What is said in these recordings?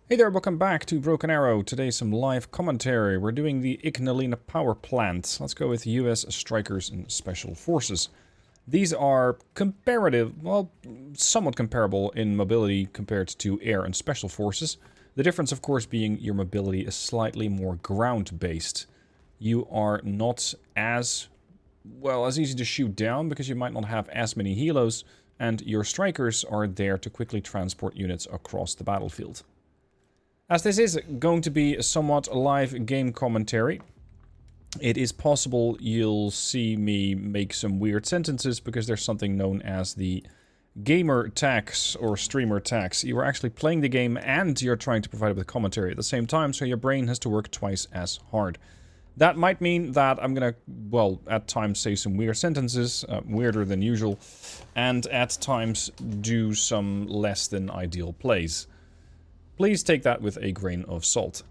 Hey there, welcome back to Broken Arrow. Today some live commentary. We're doing the Ignalina power plant. Let's go with US Strykers and Special Forces. These are somewhat comparable in mobility compared to air and special forces. The difference, of course, being your mobility is slightly more ground-based. You are not as easy to shoot down because you might not have as many helos, and your Strykers are there to quickly transport units across the battlefield. As this is going to be a somewhat live game commentary, it is possible you'll see me make some weird sentences because there's something known as the gamer tax or streamer tax. You are actually playing the game and you're trying to provide it with commentary at the same time, so your brain has to work twice as hard. That might mean that I'm gonna, at times say some weird sentences, weirder than usual, and at times do some less than ideal plays. Please take that with a grain of salt.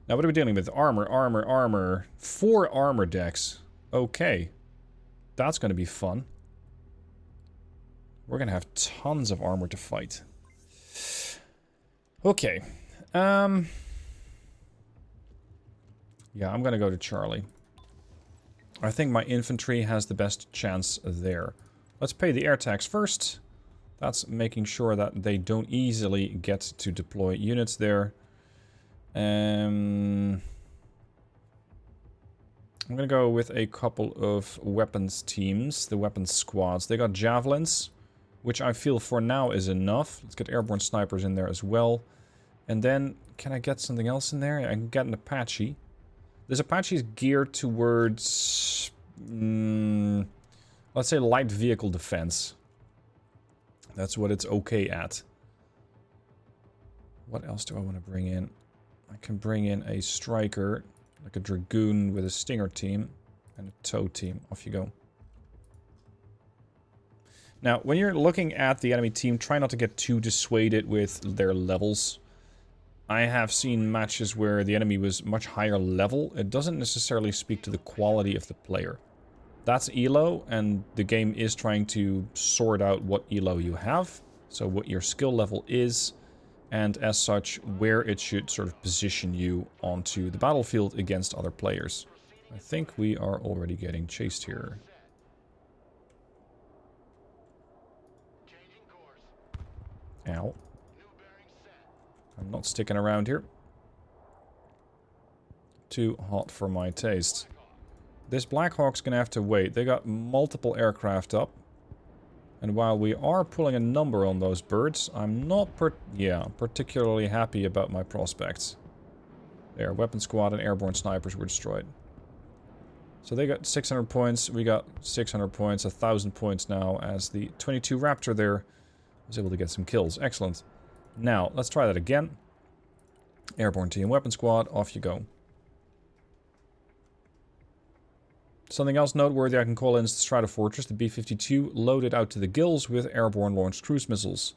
Now, what are we dealing with? Armor. 4 armor decks. Okay. That's going to be fun. We're going to have tons of armor to fight. Okay. Yeah, I'm going to go to Charlie. I think my infantry has the best chance there. Let's pay the air tax first. That's making sure that they don't easily get to deploy units there. I'm going to go with a couple of weapons teams, the weapons squads. They got javelins, which I feel for now is enough. Let's get airborne snipers in there as well. And then, can I get something else in there? I can get an Apache. This Apache is geared towards, let's say, light vehicle defense. That's what it's okay at. What else do I want to bring in? I can bring in a striker, like a dragoon with a stinger team, and a tow team. Off you go. Now, when you're looking at the enemy team, try not to get too dissuaded with their levels. I have seen matches where the enemy was much higher level. It doesn't necessarily speak to the quality of the player. That's ELO, and the game is trying to sort out what ELO you have, so what your skill level is, and as such, where it should sort of position you onto the battlefield against other players. I think we are already getting chased here. Ow. I'm not sticking around here. Too hot for my taste. This Black Hawk's gonna have to wait. They got multiple aircraft up. And while we are pulling a number on those birds, I'm not particularly happy about my prospects. There, weapon squad and airborne snipers were destroyed. So they got 600 points, we got 600 points, 1,000 points now, as the 22 Raptor there was able to get some kills. Excellent. Now, let's try that again. Airborne team, weapon squad, off you go. Something else noteworthy I can call in is the Strider Fortress, the B-52, loaded out to the gills with airborne launched cruise missiles.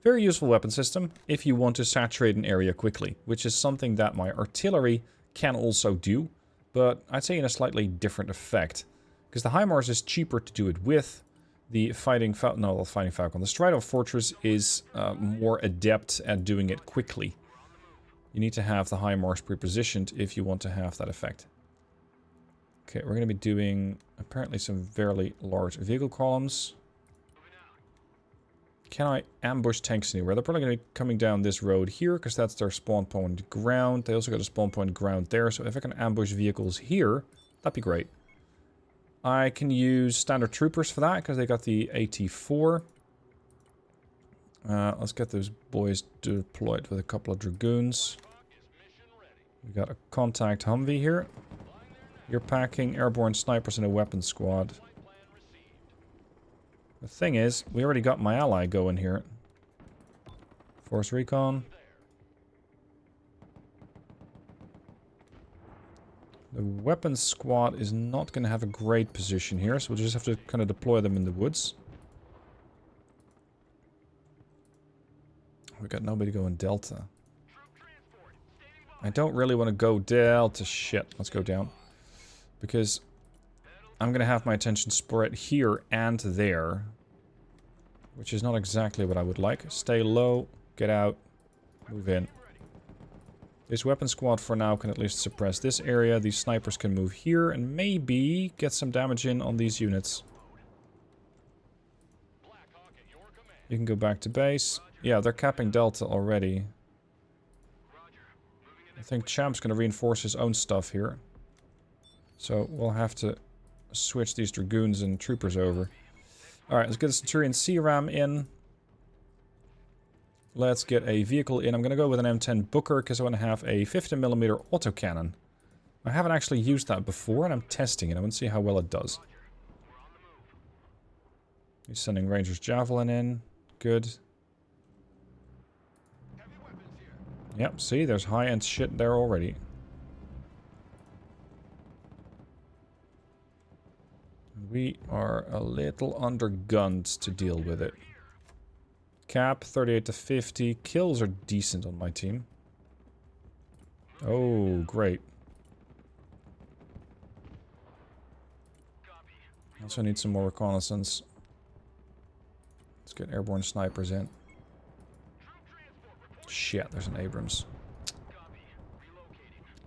Very useful weapon system if you want to saturate an area quickly, which is something that my artillery can also do, but I'd say in a slightly different effect. Because the HIMARS is cheaper to do it with. The Fighting Falcon, the Strider Fortress is more adept at doing it quickly. You need to have the HIMARS pre-positioned if you want to have that effect. Okay, we're going to be doing apparently some fairly large vehicle columns. Can I ambush tanks anywhere? They're probably going to be coming down this road here because that's their spawn point ground. They also got a spawn point ground there, so if I can ambush vehicles here, that'd be great. I can use standard troopers for that because they got the AT-4. Let's get those boys deployed with a couple of dragoons. We got a contact Humvee here. You're packing airborne snipers in a weapon squad. The thing is, we already got my ally going here. Force recon. The weapon squad is not going to have a great position here, so we'll just have to kind of deploy them in the woods. We got nobody going Delta. I don't really want to go Delta. Shit, let's go down. Because I'm going to have my attention spread here and there. Which is not exactly what I would like. Stay low, get out, move in. This weapon squad for now can at least suppress this area. These snipers can move here and maybe get some damage in on these units. You can go back to base. Yeah, they're capping Delta already. I think Champ's gonna reinforce his own stuff here. So we'll have to switch these Dragoons and Troopers over. Alright, let's get a Centurion C-Ram in. Let's get a vehicle in. I'm going to go with an M10 Booker because I want to have a 50mm autocannon. I haven't actually used that before and I'm testing it. I want to see how well it does. He's sending Ranger's Javelin in. Good. Yep, see, there's high-end shit there already. We are a little undergunned to deal with it. Cap, 38 to 50. Kills are decent on my team. Oh, great. Also need some more reconnaissance. Let's get airborne snipers in. Shit, there's an Abrams.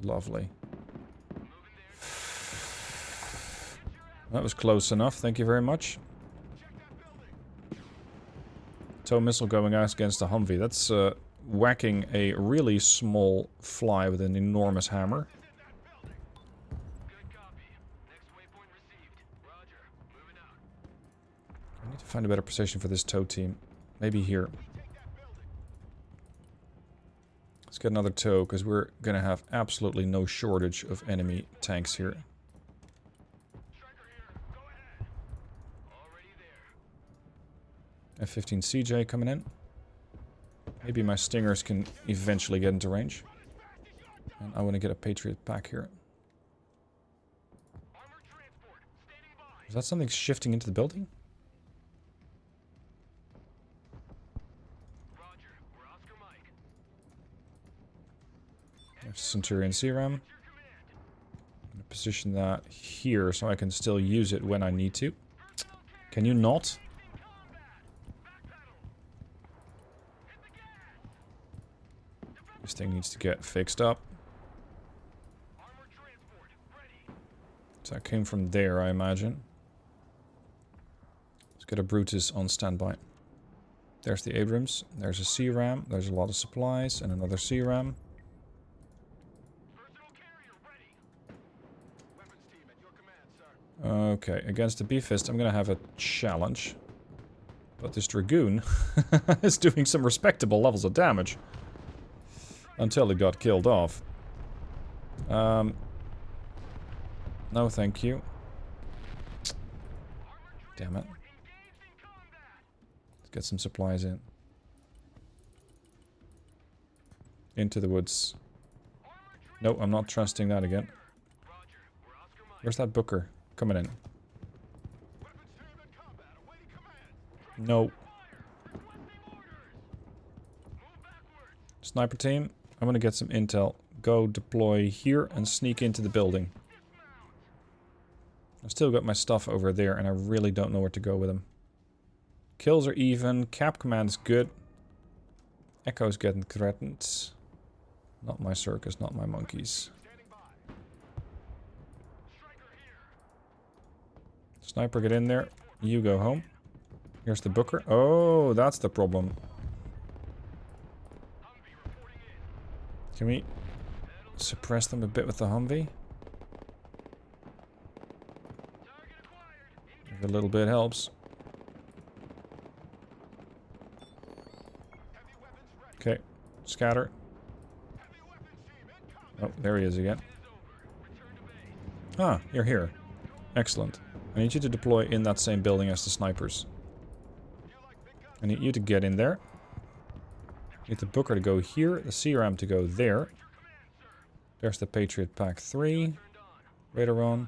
Lovely. That was close enough, thank you very much. Tow missile going out against the Humvee. That's whacking a really small fly with an enormous hammer. I need to find a better position for this tow team. Maybe here. Let's get another tow, because we're going to have absolutely no shortage of enemy tanks here. F-15 CJ coming in. Maybe my Stingers can eventually get into range. And I want to get a Patriot pack here. Is that something shifting into the building? There's Centurion C-Ram. I'm going to position that here so I can still use it when I need to. Can you not? This thing needs to get fixed up. So that came from there, I imagine. Let's get a Brutus on standby. There's the Abrams. There's a C-Ram. There's a lot of supplies. And another C-Ram. Okay, against the B-Fist, I'm going to have a challenge. But this Dragoon is doing some respectable levels of damage. Until it got killed off. No, thank you. Damn it. Let's get some supplies in. Into the woods. No, I'm not trusting that again. Where's that Booker? Coming in. No. Sniper team. I'm gonna get some intel. Go deploy here and sneak into the building. I've still got my stuff over there and I really don't know where to go with them. Kills are even. Cap command is good. Echo's getting threatened. Not my circus, not my monkeys. Sniper, get in there. You go home. Here's the Booker. Oh, that's the problem. Can we suppress them a bit with the Humvee? If a little bit helps. Okay, scatter. Oh, there he is again. Ah, you're here. Excellent. I need you to deploy in that same building as the snipers. I need you to get in there. Need the Booker to go here, the C-Ram to go there. There's the Patriot Pack 3. Radar on.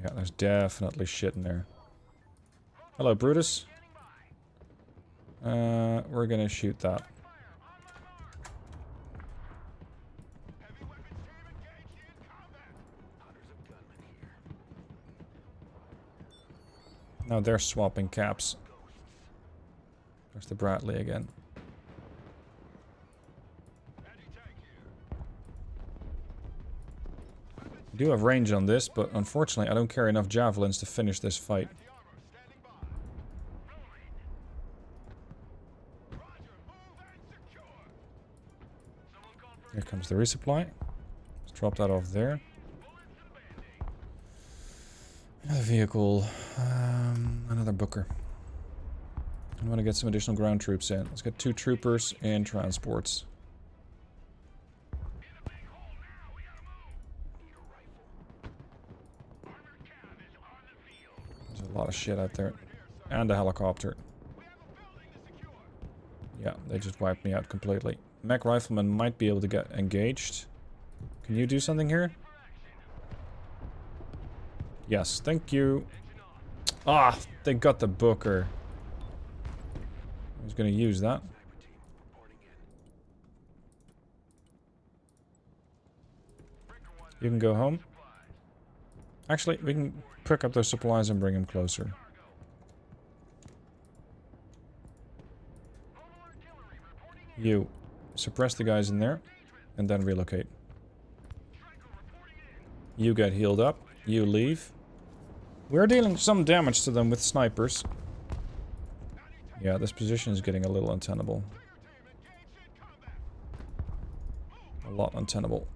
Yeah, there's definitely shit in there. Hello, Brutus. We're gonna shoot that. Now they're swapping caps. There's the Bradley again. I do have range on this, but unfortunately I don't carry enough javelins to finish this fight. Here comes the resupply. Let's drop that off there. Another vehicle. Another Booker. I want to get some additional ground troops in. Let's get 2 troopers and transports. There's a lot of shit out there. And a helicopter. Yeah, they just wiped me out completely. Mech rifleman might be able to get engaged. Can you do something here? Yes, thank you. Ah, they got the Booker. I was going to use that. You can go home. Actually, we can pick up those supplies and bring them closer. You suppress the guys in there and then relocate. You get healed up. You leave. We're dealing some damage to them with snipers. Yeah, this position is getting a little untenable. A lot untenable.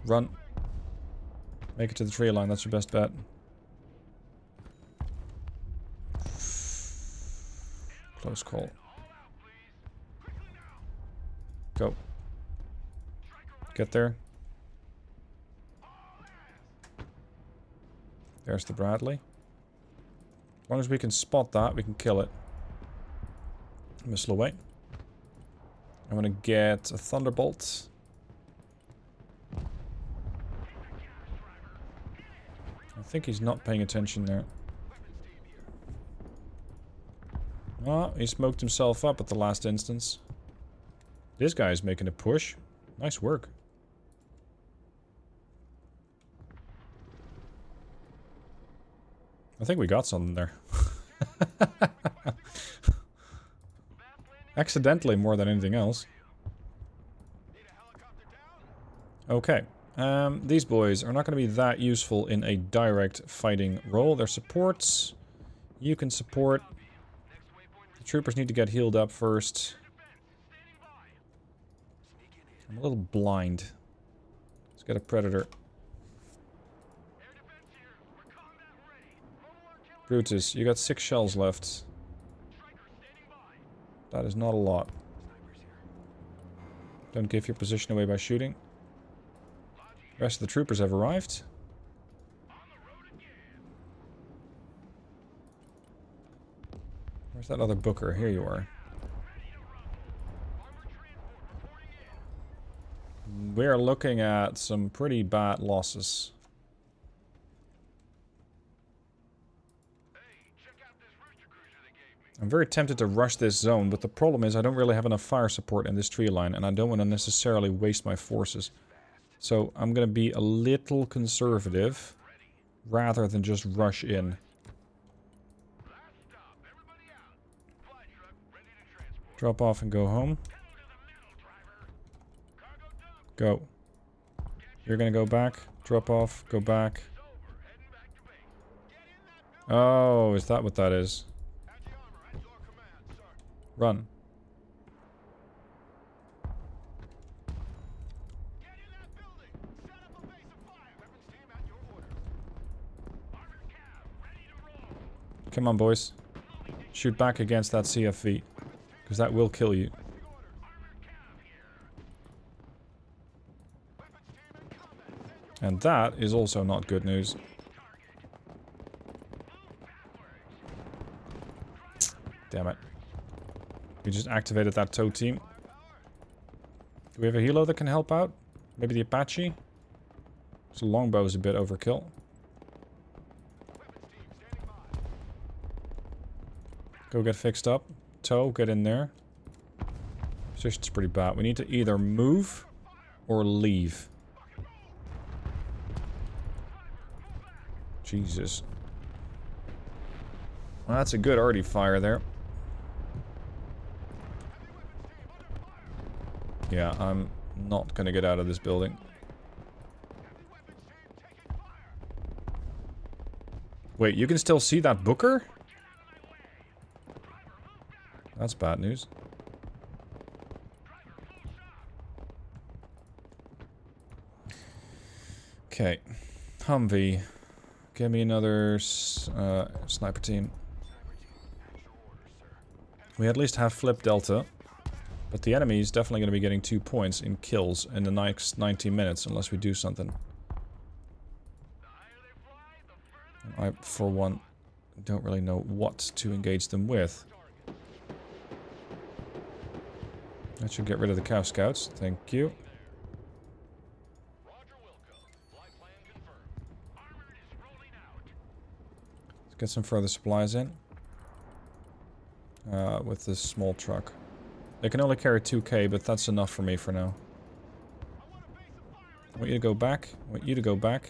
Run. Make it to the tree line, that's your best bet. Close call. Go. Get there. There's the Bradley. As long as we can spot that, we can kill it. Missile away. I'm gonna get a Thunderbolt. I think he's not paying attention there. Oh, he smoked himself up at the last instance. This guy is making a push. Nice work. I think we got something there. Accidentally more than anything else. Okay. These boys are not going to be that useful in a direct fighting role. They're supports. You can support. The troopers need to get healed up first. I'm a little blind. Let's get a Predator. Brutus, you got 6 shells left. That is not a lot. Don't give your position away by shooting. The rest of the troopers have arrived. Where's that other Booker? Here you are. We're looking at some pretty bad losses. I'm very tempted to rush this zone, but the problem is I don't really have enough fire support in this tree line, and I don't want to necessarily waste my forces. So I'm going to be a little conservative, rather than just rush in. Drop off and go home. Go. You're going to go back, drop off, go back. Oh, is that what that is? Run. Come on, boys. Shoot back against that CFV, because that will kill you. And that is also not good news. Damn it. We just activated that tow team. Do we have a helo that can help out? Maybe the Apache? So longbow is a bit overkill. Go get fixed up. Tow, get in there. Position's pretty bad. We need to either move or leave. Jesus. Well, that's a good arty fire there. Yeah, I'm not gonna get out of this building. Wait, you can still see that Booker? That's bad news. Okay. Humvee. Give me another sniper team. We at least have flip Delta. But the enemy is definitely going to be getting 2 points in kills in the next 90 minutes unless we do something. I, for one, don't really know what to engage them with. That should get rid of the Cow Scouts. Thank you. Let's get some further supplies in. With this small truck. They can only carry 2k, but that's enough for me for now. I want you to go back. I want you to go back.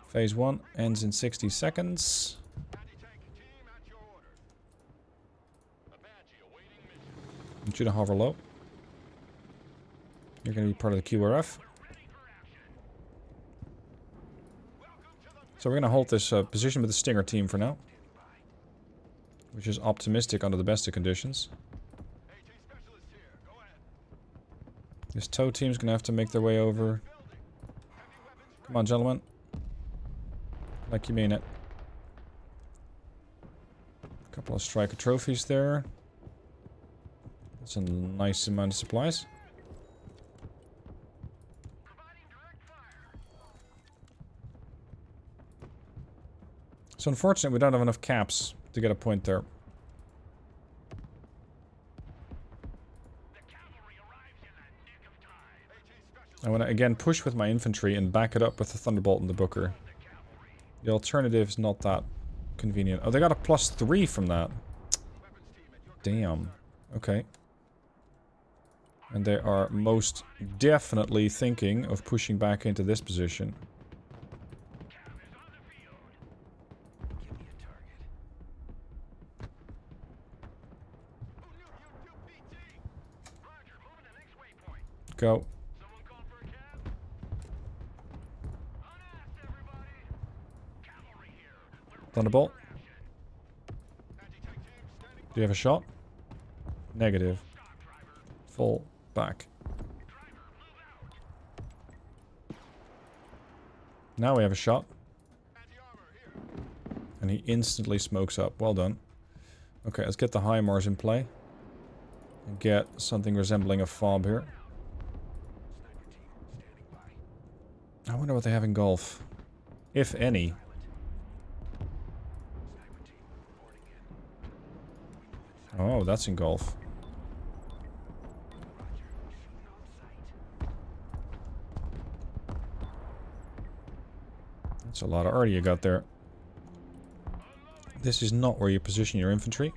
Phase 1 ends in 60 seconds. I want you to hover low. You're going to be part of the QRF. So we're going to hold this position with the Stinger team for now. Which is optimistic under the best of conditions. This tow team's going to have to make their way over. Come on, gentlemen. Like you mean it. A couple of Striker trophies there. That's a nice amount of supplies. So unfortunately we don't have enough caps to get a point there. I want to again push with my infantry and back it up with the Thunderbolt and the Booker. The alternative is not that convenient. Oh, they got a +3 from that. Damn. Okay. And they are most definitely thinking of pushing back into this position. Go. Thunderbolt. Do you have a shot? Negative. Fall back. Now we have a shot. And he instantly smokes up. Well done. Okay, let's get the HIMARS in play. And get something resembling a fob here. I wonder what they have in golf. If any. Oh, that's in golf. That's a lot of arty you got there. This is not where you position your infantry.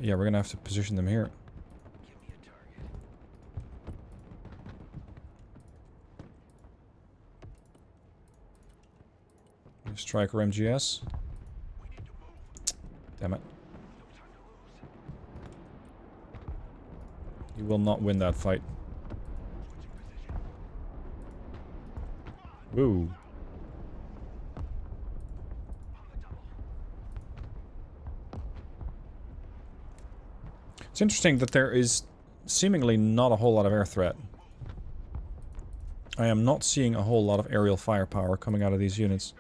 Yeah, we're gonna have to position them here. Striker MGS. Damn it. You will not win that fight. Woo. It's interesting that there is seemingly not a whole lot of air threat. I am not seeing a whole lot of aerial firepower coming out of these units.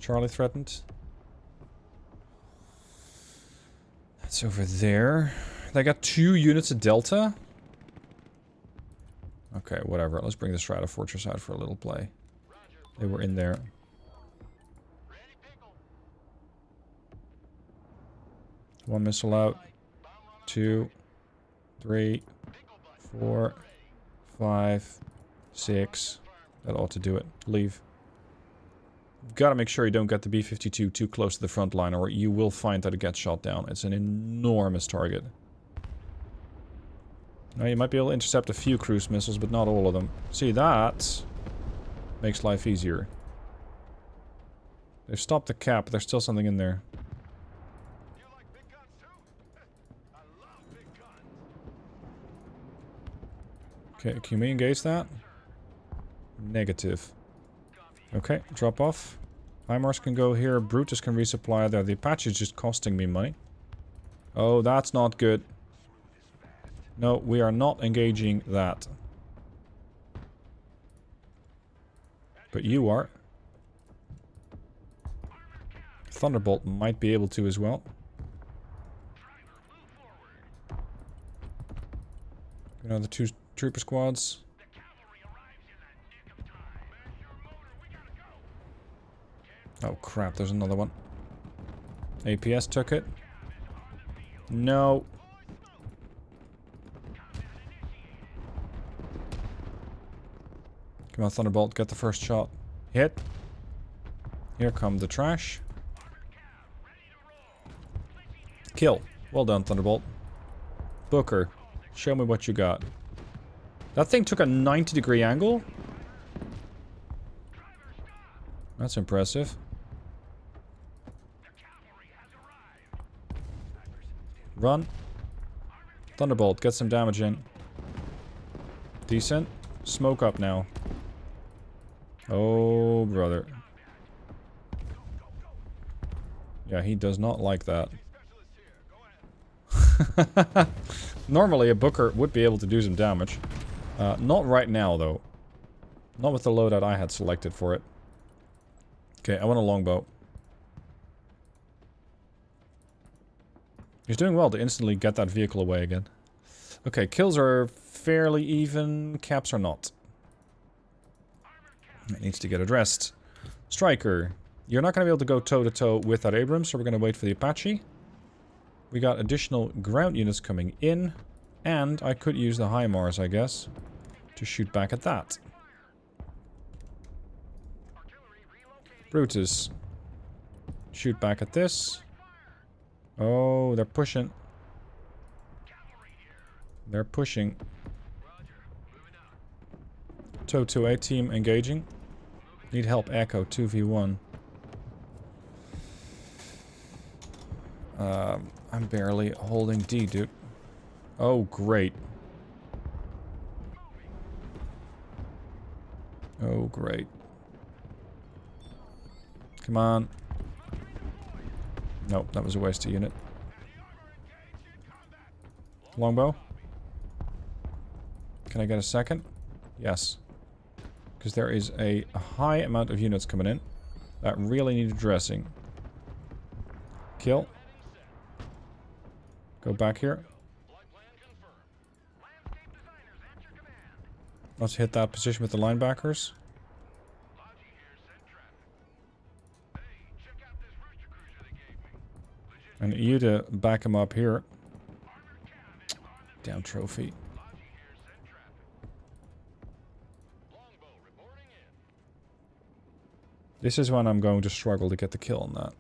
Charlie threatened. That's over there. They got 2 units of Delta? Okay, whatever. Let's bring the Strata Fortress out for a little play. They were in there. One missile out. 2, 3, 4, 5, 6. That ought to do it. Leave. Gotta make sure you don't get the B-52 too close to the front line, or you will find that it gets shot down. It's an enormous target. Now, you might be able to intercept a few cruise missiles, but not all of them. See that? Makes life easier. They've stopped the cap, but there's still something in there. Okay, can we engage that? Negative. Okay, drop off. HIMARS can go here. Brutus can resupply there. The Apache is just costing me money. Oh, that's not good. No, we are not engaging that. But you are. Thunderbolt might be able to as well. Another 2 trooper squads. Oh crap, there's another one. APS took it. No. Come on, Thunderbolt, get the first shot. Hit. Here come the trash. Kill. Well done, Thunderbolt. Booker, show me what you got. That thing took a 90-degree angle? That's impressive. Run. Thunderbolt, get some damage in. Decent. Smoke up now. Oh, brother. Yeah, he does not like that. Normally, a Booker would be able to do some damage. Not right now, though. Not with the loadout I had selected for it. Okay, I want a longbow. He's doing well to instantly get that vehicle away again. Okay, kills are fairly even, caps are not. It needs to get addressed. Stryker, you're not going to be able to go toe-to-toe with that Abrams, so we're going to wait for the Apache. We got additional ground units coming in, and I could use the HIMARS, I guess, to shoot back at that. Brutus, shoot back at this. Oh, they're pushing. They're pushing. Toe-to-A team engaging. Need help, Echo, 2v1. I'm barely holding D, dude. Oh, great. Oh, great. Come on. Nope, that was a waste of unit. Longbow? Can I get a second? Yes. Because there is a high amount of units coming in that really need addressing. Kill. Go back here. Let's hit that position with the linebackers. And you to back him up here. Damn trophy. This is when I'm going to struggle to get the kill on that.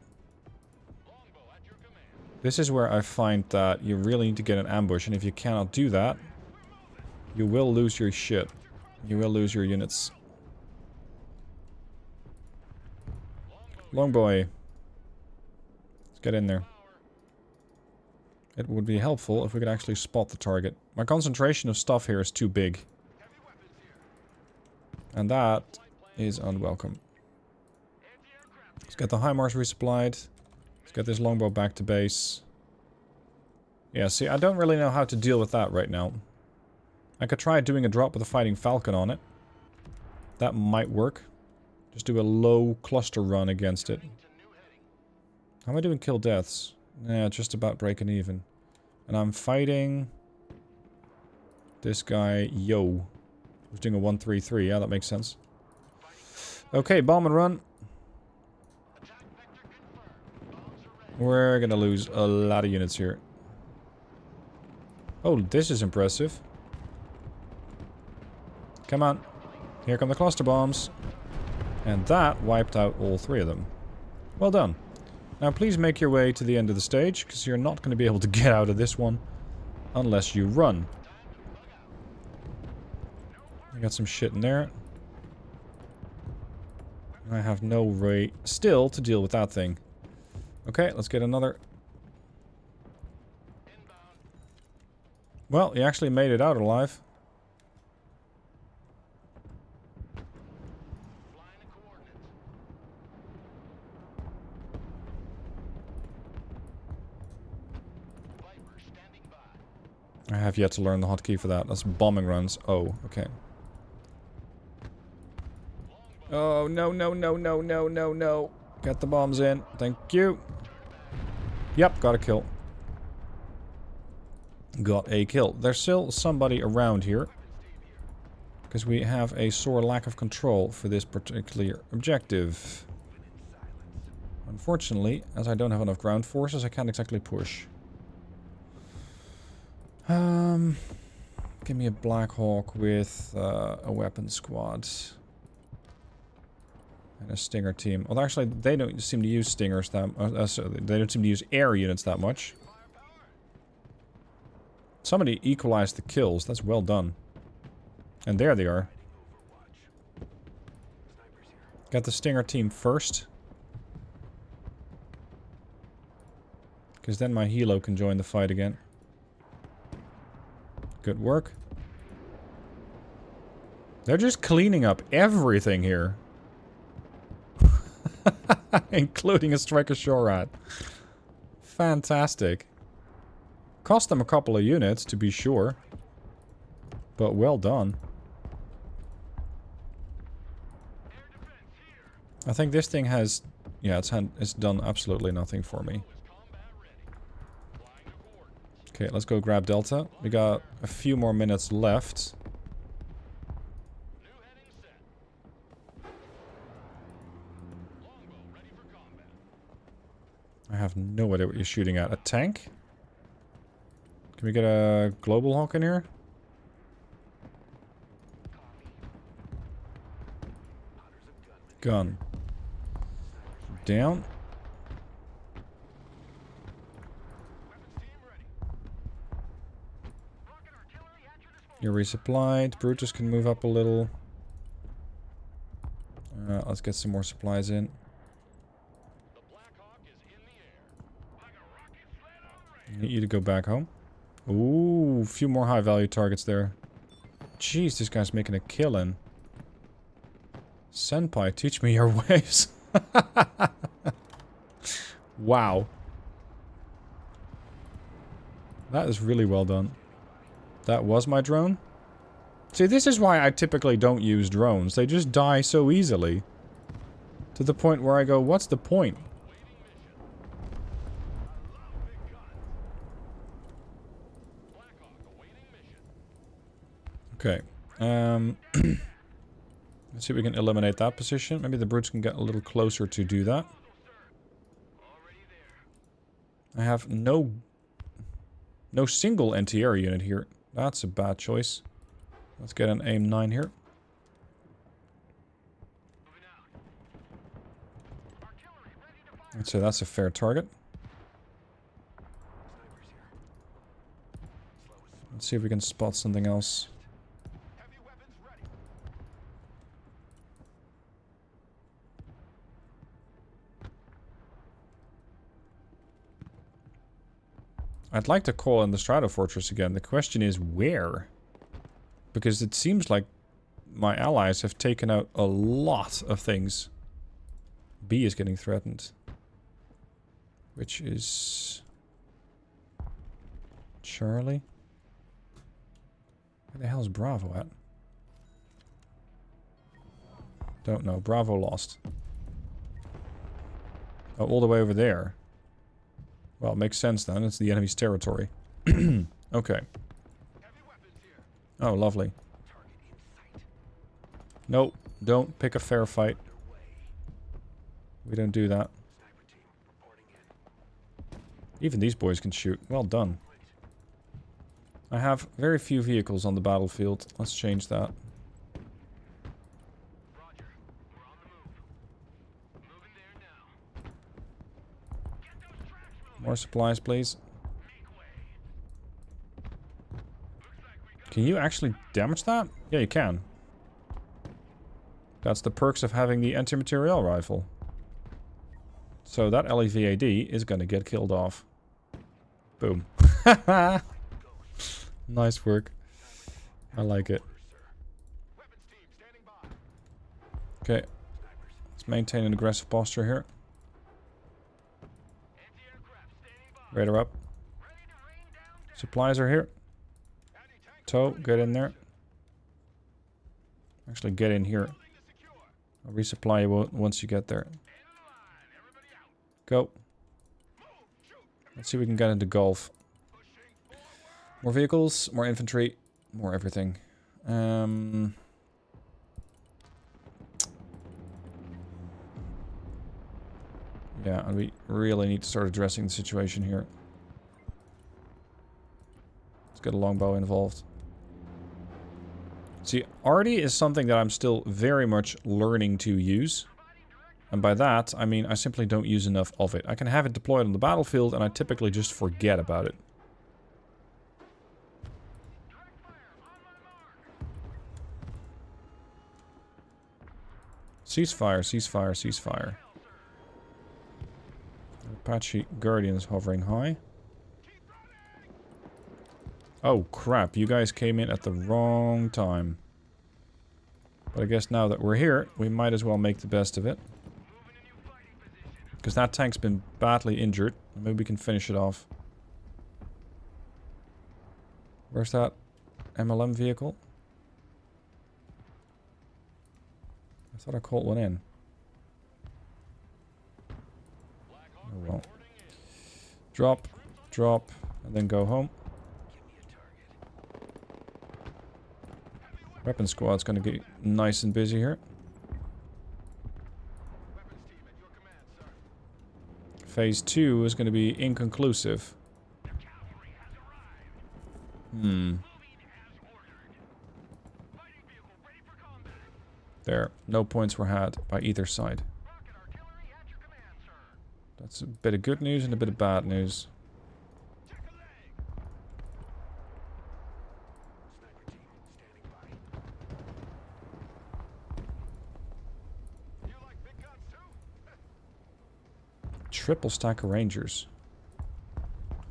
This is where I find that you really need to get an ambush, and if you cannot do that, you will lose your shit. You will lose your units. Longboy. Let's get in there. It would be helpful if we could actually spot the target. My concentration of stuff here is too big. And that is unwelcome. Let's get the HIMARS resupplied. Let's get this longbow back to base. Yeah, see, I don't really know how to deal with that right now. I could try doing a drop with a Fighting Falcon on it. That might work. Just do a low cluster run against it. How am I doing kill deaths? Yeah, just about breaking even. And I'm fighting this guy, Yo. Who's doing a 1-3-3. Yeah, that makes sense. Okay, bomb and run. We're gonna lose a lot of units here. Oh, this is impressive. Come on. Here come the cluster bombs. And that wiped out all 3 of them. Well done. Now please make your way to the end of the stage, because you're not going to be able to get out of this one unless you run. I got some shit in there. I have no way still to deal with that thing. Okay, let's get another. Well, he actually made it out alive. I have yet to learn the hotkey for that. That's bombing runs. Oh, okay. Oh, no, no, no, no, no, no, no. Get the bombs in. Thank you. Yep, got a kill. Got a kill. There's still somebody around here. Because we have a sore lack of control for this particular objective. Unfortunately, as I don't have enough ground forces, I can't exactly push. Give me a Black Hawk with a weapon squad. And a Stinger team. Well, actually, they don't seem to use Stingers that they don't seem to use air units that much. Somebody equalized the kills. That's well done. And there they are. Got the Stinger team first. Because then my helo can join the fight again. Good work. They're just cleaning up everything here. Including a Striker shore rat. Fantastic. Cost them a couple of units, to be sure. But well done. I think this thing has... Yeah, it's done absolutely nothing for me. Okay, let's go grab Delta. We got a few more minutes left. I have no idea what you're shooting at. A tank? Can we get a Global Hawk in here? Gun. Down. You're resupplied. Brutus can move up a little. Let's get some more supplies in. I need you to go back home. Ooh, a few more high value targets there. Jeez, this guy's making a killing. Senpai, teach me your ways. Wow. That is really well done. That was my drone? See, this is why I typically don't use drones. They just die so easily. To the point where I go, what's the point? Okay. Let's see if we can eliminate that position. Maybe the brutes can get a little closer to do that. I have no single anti-air unit here. That's a bad choice. Let's get an AIM-9 here. I'd say that's a fair target. Let's see if we can spot something else. I'd like to call in the Strato Fortress again. The question is where? Because it seems like my allies have taken out a lot of things. B is getting threatened. Which is... Charlie? Where the hell is Bravo at? Don't know. Bravo lost. Oh, all the way over there. Well, it makes sense then. It's the enemy's territory. Okay. Oh, lovely. Nope. Don't pick a fair fight. We don't do that. Even these boys can shoot. Well done. I have very few vehicles on the battlefield. Let's change that. More supplies, please. Can you actually damage that? Yeah, you can. That's the perks of having the anti-materiel rifle. So that LEVAD is going to get killed off. Boom. Nice work. I like it. Okay. Let's maintain an aggressive posture here. Radar up. Supplies are here. Tow, get in there. Actually, get in here. I'll resupply you once you get there. Go. Let's see if we can get into Gulf. More vehicles, more infantry, more everything. Yeah, and we really need to start addressing the situation here. Let's get a longbow involved. See, arty is something that I'm still very much learning to use. And by that, I mean I simply don't use enough of it. I can have it deployed on the battlefield and I typically just forget about it. Ceasefire, ceasefire, ceasefire. Apache Guardian is hovering high. Oh crap, you guys came in at the wrong time. But I guess now that we're here, we might as well make the best of it. Because that tank's been badly injured. Maybe we can finish it off. Where's that MLM vehicle? I thought I called one in. Oh well. Drop, drop, and then go home. Weapon squad's gonna get nice and busy here. Phase 2 is gonna be inconclusive. There, no points were had by either side. That's a bit of good news and a bit of bad news. Triple stack of Rangers.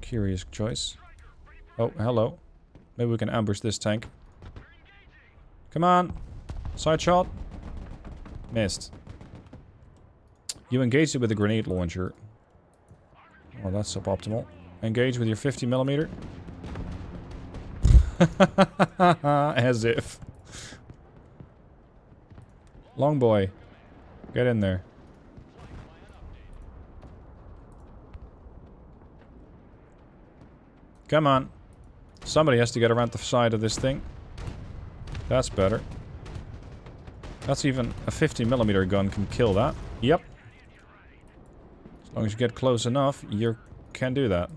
Curious choice. Oh, hello. Maybe we can ambush this tank. Come on. Side shot. Missed. You engaged it with a grenade launcher. Oh, that's suboptimal. Engage with your 50mm. As if. Long boy. Get in there. Come on. Somebody has to get around the side of this thing. That's better. That's even a 50mm gun can kill that. Yep. As long as you get close enough, you can do that.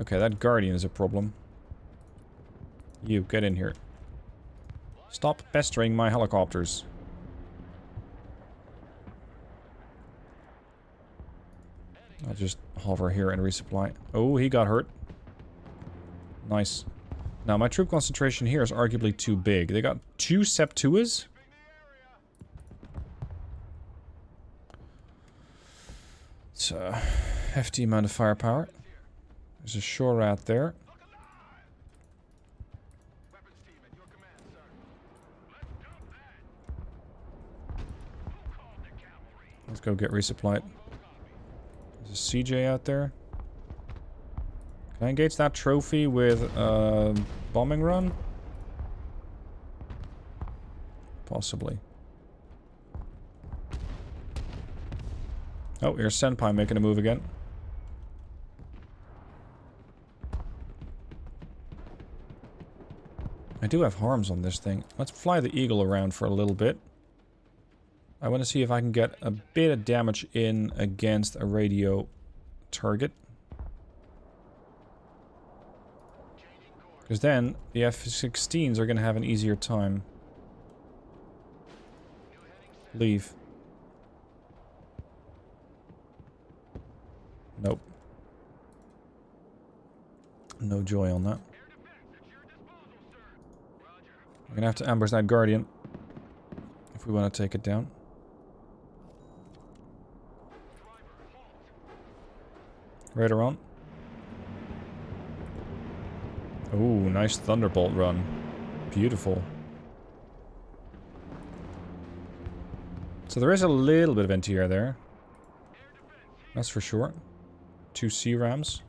Okay, that Guardian is a problem. You, get in here. Stop pestering my helicopters. I'll just hover here and resupply. Oh, he got hurt. Nice. Now, my troop concentration here is arguably too big. They got 2 Septuas? It's a hefty amount of firepower. There's a shore rat there. Let's go get resupplied. There's a CJ out there. Can I engage that trophy with a bombing run? Possibly. Oh, here's Senpai making a move again. I do have harms on this thing. Let's fly the Eagle around for a little bit. I want to see if I can get a bit of damage in against a radio target. Because then the F-16s are going to have an easier time. Leave. Nope. No joy on that. I'm going to have to ambush that Guardian. if we want to take it down. Radar on. Ooh, nice thunderbolt run. Beautiful. So there is a little bit of anti-air there. That's for sure. 2 C-rams.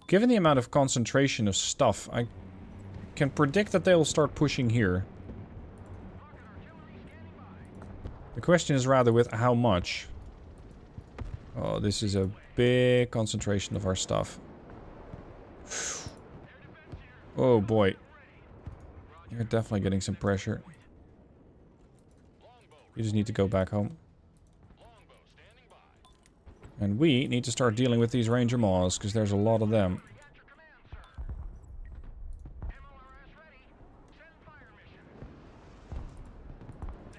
Given the amount of concentration of stuff, I can predict that they will start pushing here. The question is rather with how much. Oh, this is a big concentration of our stuff. Oh boy. You're definitely getting some pressure. You just need to go back home. And we need to start dealing with these Ranger Maws, because there's a lot of them.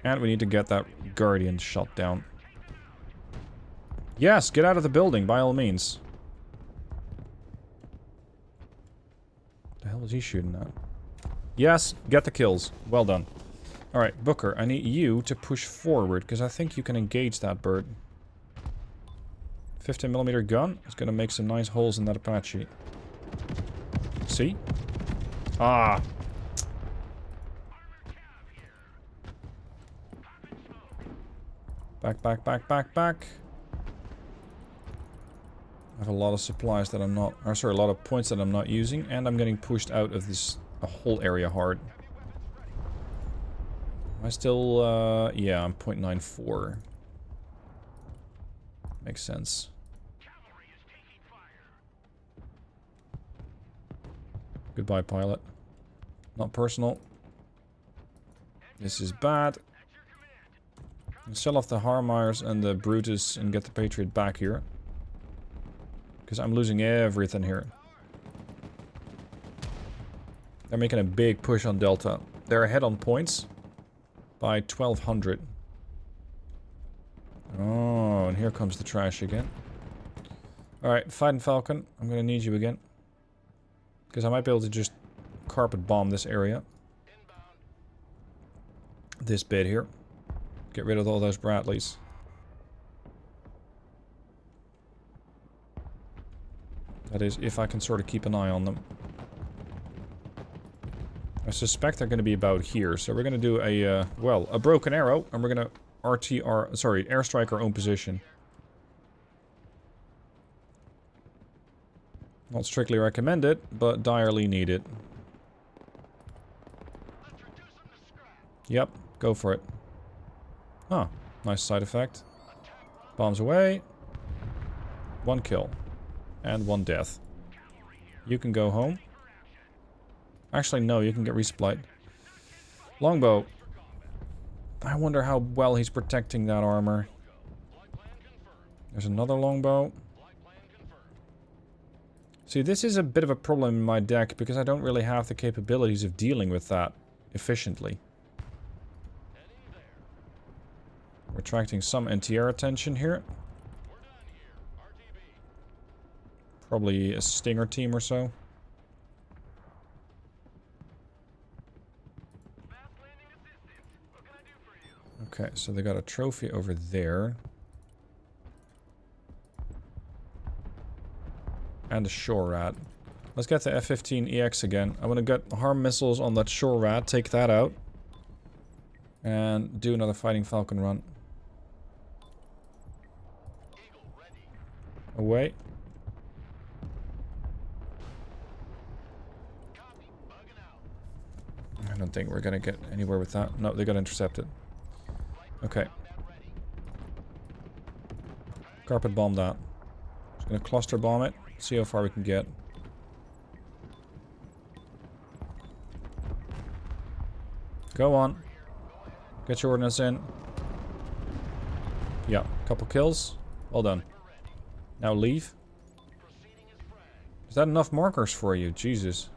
And we need to get that Guardian shot down. Yes, get out of the building, by all means. The hell is he shooting at? Yes, get the kills. Well done. Alright, Booker, I need you to push forward, because I think you can engage that bird. 15mm gun is going to make some nice holes in that Apache. See? Ah! Back, back, back, back, back. I have a lot of supplies that I'm not... Or sorry, a lot of points that I'm not using. And I'm getting pushed out of this whole area hard. Am I still... yeah, I'm 0.94. Makes sense. Goodbye, pilot. Not personal. This is bad. I'll sell off the Harmeyers and the Brutus and get the Patriot back here. Because I'm losing everything here. They're making a big push on Delta. They're ahead on points by 1200. Oh, and here comes the trash again. Alright, Fighting Falcon, I'm going to need you again. Because I might be able to just carpet bomb this area. This bit here. Get rid of all those Bradleys. That is, if I can sort of keep an eye on them. I suspect they're going to be about here. So we're going to do a, well, a broken arrow. And we're going to airstrike our own position. Not strictly recommended, but direly needed. Yep, go for it. Ah, nice side effect. Bombs away. 1 kill. And 1 death. You can go home. Actually, no, you can get resupplied. Longbow. I wonder how well he's protecting that armor. There's another longbow. See, this is a bit of a problem in my deck because I don't really have the capabilities of dealing with that efficiently. We're attracting some anti-air attention here. Probably a Stinger team or so. Okay, so they got a trophy over there. And a shore rat. Let's get the F-15EX again. I want to get harm missiles on that shore rat, take that out. And do another Fighting Falcon run. Away. I don't think we're gonna get anywhere with that. No, they got intercepted. Okay. Carpet bomb that. Just gonna cluster bomb it. See how far we can get. Go on. Get your ordnance in. Yeah, couple kills. Well done. Now leave. Is that enough markers for you? Jesus.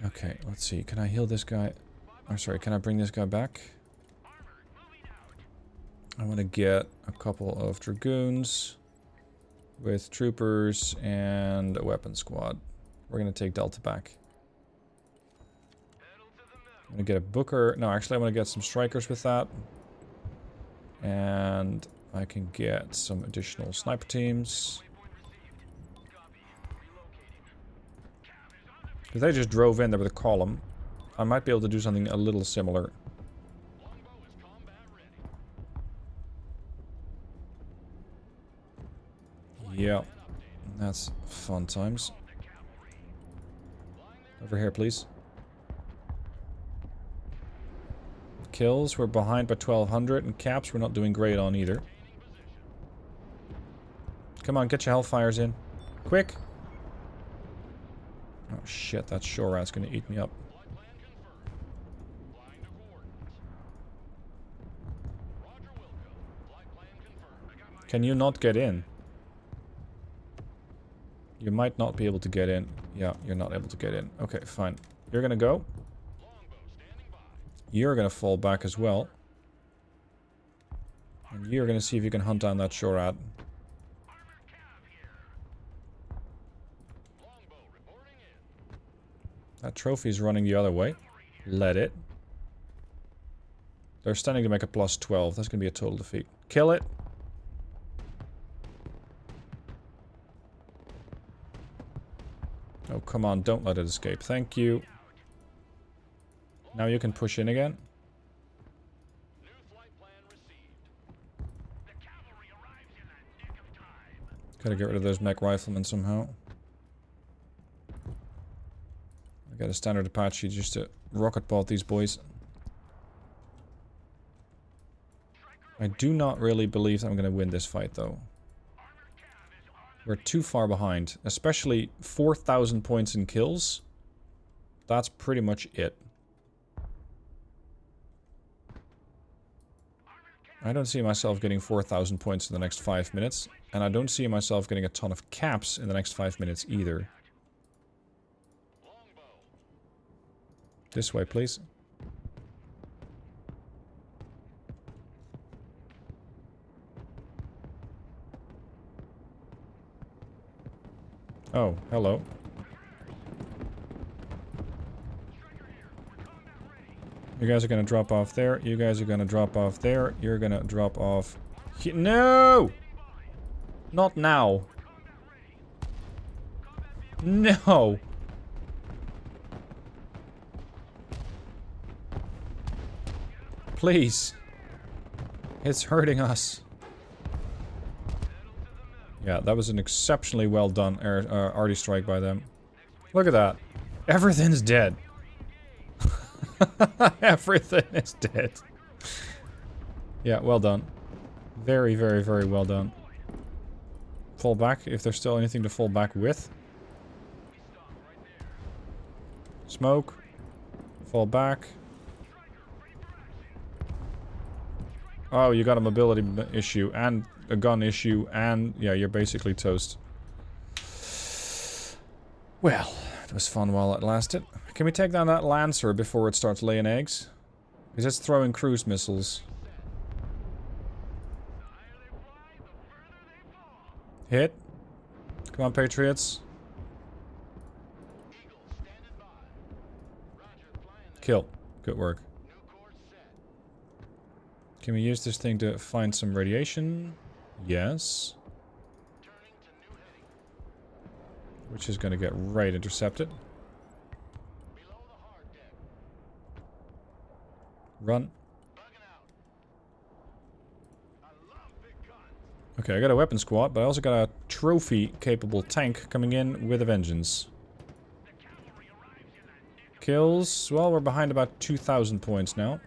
Okay, let's see. Can I heal this guy? I'm sorry, can I bring this guy back? I want to get a couple of Dragoons. with troopers and a weapon squad. We're going to take Delta back. I'm going to get a Booker. No, actually, I want to get some Strykers with that. And I can get some additional sniper teams. Because they just drove in there with a column. I might be able to do something a little similar. Yeah, that's fun times. Over here, please. Kills, we're behind by 1200, and caps we're not doing great on either. Come on, get your Hellfires in. Quick! Oh shit, that shore rat's gonna eat me up. Can you not get in? You might not be able to get in. Yeah, you're not able to get in. Okay, fine. You're gonna go. You're gonna fall back as well. And you're gonna see if you can hunt down that shore rat. That trophy's running the other way. Let it. They're standing to make a plus 12. That's gonna be a total defeat. Kill it. Oh, come on. Don't let it escape. Thank you. Now you can push in again. Gotta get rid of those mech riflemen somehow. I got a standard Apache just to rocket bolt these boys. I do not really believe that I'm gonna win this fight though. We're too far behind. Especially 4,000 points in kills. That's pretty much it. I don't see myself getting 4,000 points in the next 5 minutes. And I don't see myself getting a ton of caps in the next 5 minutes either. This way, please. Oh, hello. You guys are gonna drop off there. You guys are gonna drop off there. You're gonna drop off here. No! Not now. No! Please. It's hurting us. Yeah, that was an exceptionally well done arty strike by them. Look at that. Everything's dead. Everything is dead. Yeah, well done. Very, very, very well done. Fall back, if there's still anything to fall back with. Smoke. Fall back. Oh, you got a mobility issue and a gun issue and... yeah, you're basically toast. Well, it was fun while it lasted. Can we take down that Lancer before it starts laying eggs? Because it's throwing cruise missiles. Hit. Come on, Patriots. Kill. Good work. Can we use this thing to find some radiation? Yes. Which is going to get right intercepted. Run. Okay, I got a weapon squad, but I also got a trophy-capable tank coming in with a vengeance. Kills. Well, we're behind about 2,000 points now.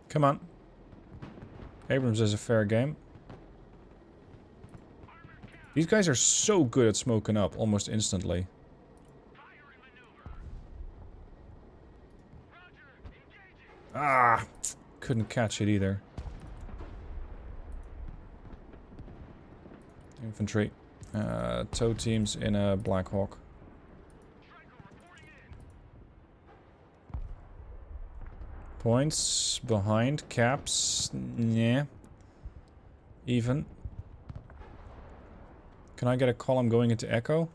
Come on. Abrams is a fair game. These guys are so good at smoking up almost instantly. Ah! Couldn't catch it either. Infantry. Tow teams in a Black Hawk. Points behind caps. Yeah. even. Can I get a column going into Echo?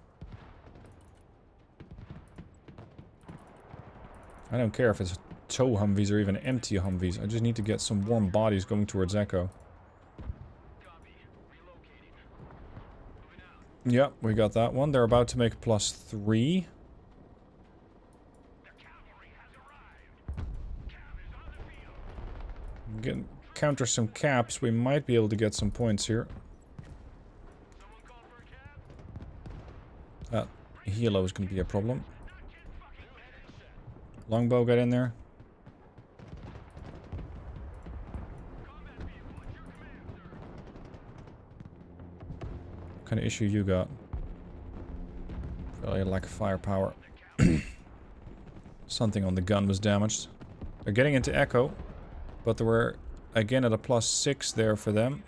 I don't care if it's tow Humvees or even empty Humvees. I just need to get some warm bodies going towards Echo. Yep, we got that one. They're about to make +3. Counter some caps. We might be able to get some points here. Helo is going to be a problem. Longbow, get in there. What kind of issue you got? Really lack of firepower. Something on the gun was damaged. They're getting into Echo, but they were again at a +6 there for them.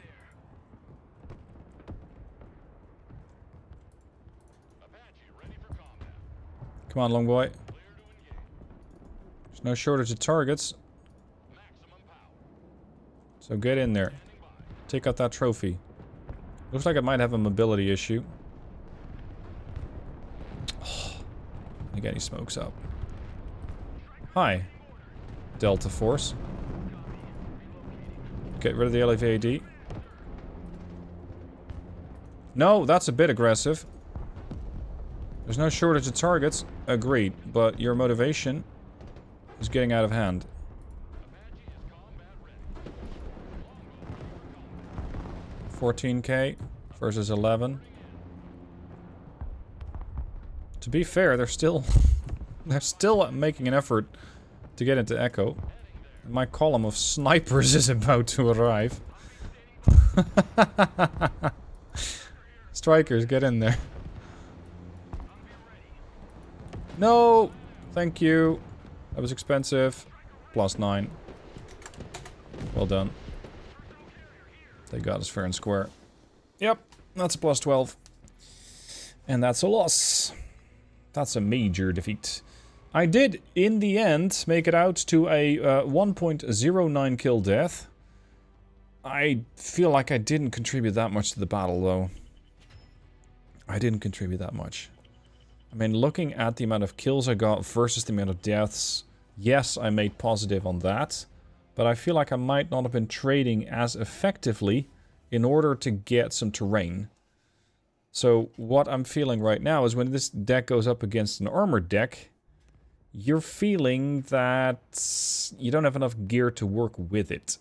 Come on, long boy. There's no shortage of targets. So get in there. Take out that trophy. Looks like it might have a mobility issue. Oh, again, he smokes up. Hi, Delta Force. Get rid of the LVAD. No, that's a bit aggressive. There's no shortage of targets. Agreed, but your motivation is getting out of hand. $14K versus 11. To be fair, they're still making an effort to get into Echo. My column of snipers is about to arrive. Strykers, get in there. No! Thank you. That was expensive. +9. Well done. They got us fair and square. Yep, that's a +12. And that's a loss. That's a major defeat. I did, in the end, make it out to a 1.09 kill death. I feel like I didn't contribute that much to the battle, though. I didn't contribute that much. I mean, looking at the amount of kills I got versus the amount of deaths, yes, I made positive on that. But I feel like I might not have been trading as effectively in order to get some terrain. So what I'm feeling right now is when this deck goes up against an armored deck, you're feeling that you don't have enough gear to work with it.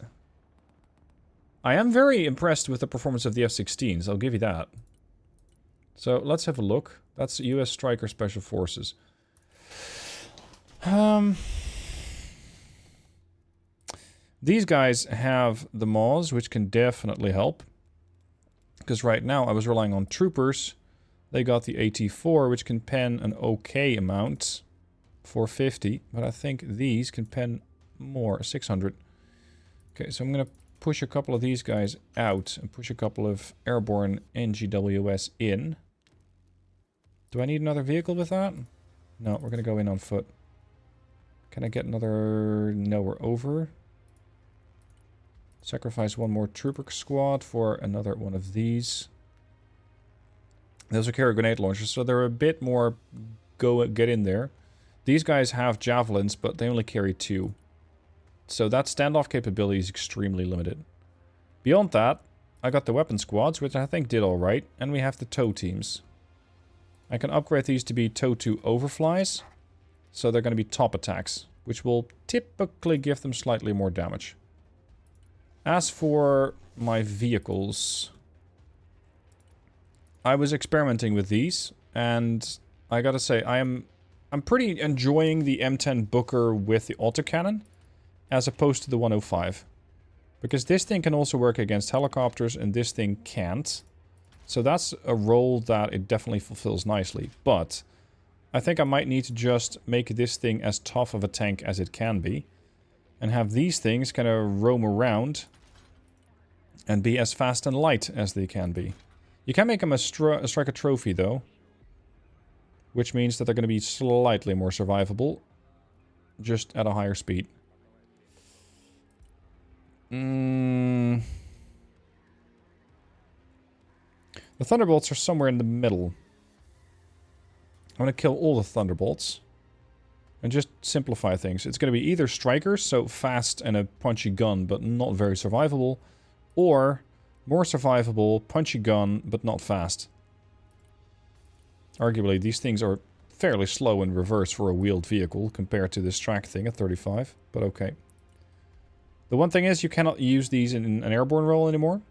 I am very impressed with the performance of the F-16s, I'll give you that. So let's have a look. That's US Stryker Special Forces. These guys have the Maws, which can definitely help. Because right now I was relying on troopers. They got the AT-4, which can pen an okay amount. 450. But I think these can pen more. 600. Okay, so I'm going to push a couple of these guys out. And push a couple of airborne NGWS in. Do I need another vehicle with that? No, we're going to go in on foot. Can I get another... No, we're over. Sacrifice one more trooper squad for another one of these. Those are carry grenade launchers, so they're a bit more get in there. These guys have javelins, but they only carry 2. So that standoff capability is extremely limited. Beyond that, I got the weapon squads, which I think did alright, and we have the tow teams. I can upgrade these to be tow 2 overflies, so they're going to be top attacks, which will typically give them slightly more damage. As for my vehicles, I was experimenting with these, and I gotta say, I'm pretty enjoying the M10 Booker with the autocannon, as opposed to the 105. Because this thing can also work against helicopters, and this thing can't. So that's a role that it definitely fulfills nicely. But I think I might need to just make this thing as tough of a tank as it can be. And have these things kind of roam around and be as fast and light as they can be. You can make them a Striker trophy, though. Which means that they're going to be slightly more survivable. Just at a higher speed. The Thunderbolts are somewhere in the middle. I'm going to kill all the Thunderbolts. And just simplify things. It's going to be either Strykers, so fast and a punchy gun, but not very survivable. Or more survivable, punchy gun, but not fast. Arguably, these things are fairly slow in reverse for a wheeled vehicle compared to this track thing at 35, but okay. The one thing is you cannot use these in an airborne role anymore.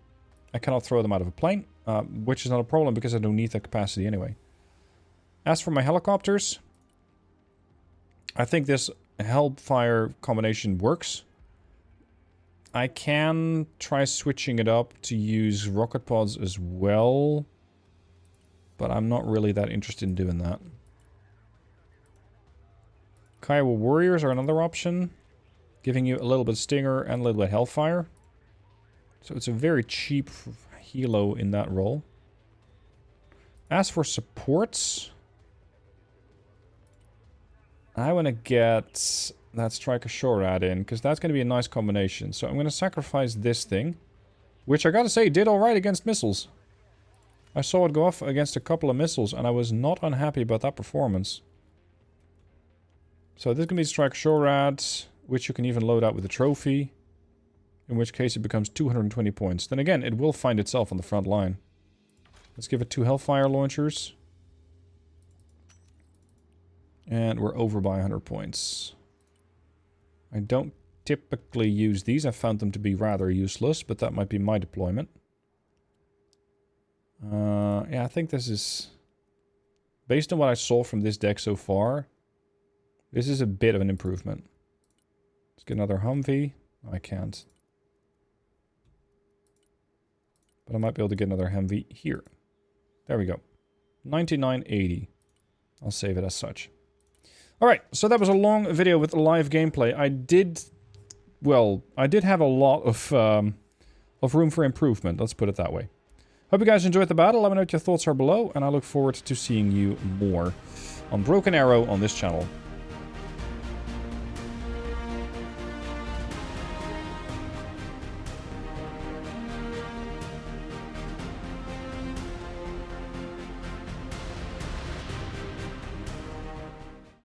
I cannot throw them out of a plane, which is not a problem because I don't need that capacity anyway. As for my helicopters, I think this Hellfire combination works. I can try switching it up to use rocket pods as well, but I'm not really that interested in doing that. Kiowa Warriors are another option, giving you a little bit of Stinger and a little bit of Hellfire. So it's a very cheap helo in that role. As for supports, I want to get that Striker Shorad in, because that's going to be a nice combination. So I'm going to sacrifice this thing, which I gotta say did alright against missiles. I saw it go off against a couple of missiles, and I was not unhappy about that performance. So this is going to be Striker Shorad, which you can even load out with a trophy, in which case it becomes 220 points. Then again, it will find itself on the front line. Let's give it 2 Hellfire launchers. And we're over by 100 points. I don't typically use these. I found them to be rather useless, but that might be my deployment. Yeah, I think this is... Based on what I saw from this deck so far, this is a bit of an improvement. Let's get another Humvee. I can't. But I might be able to get another Humvee here. There we go. 9980. I'll save it as such. Alright, so that was a long video with live gameplay. I did have a lot of room for improvement, let's put it that way. Hope you guys enjoyed the battle. Let me know what your thoughts are below, and I look forward to seeing you more on Broken Arrow on this channel.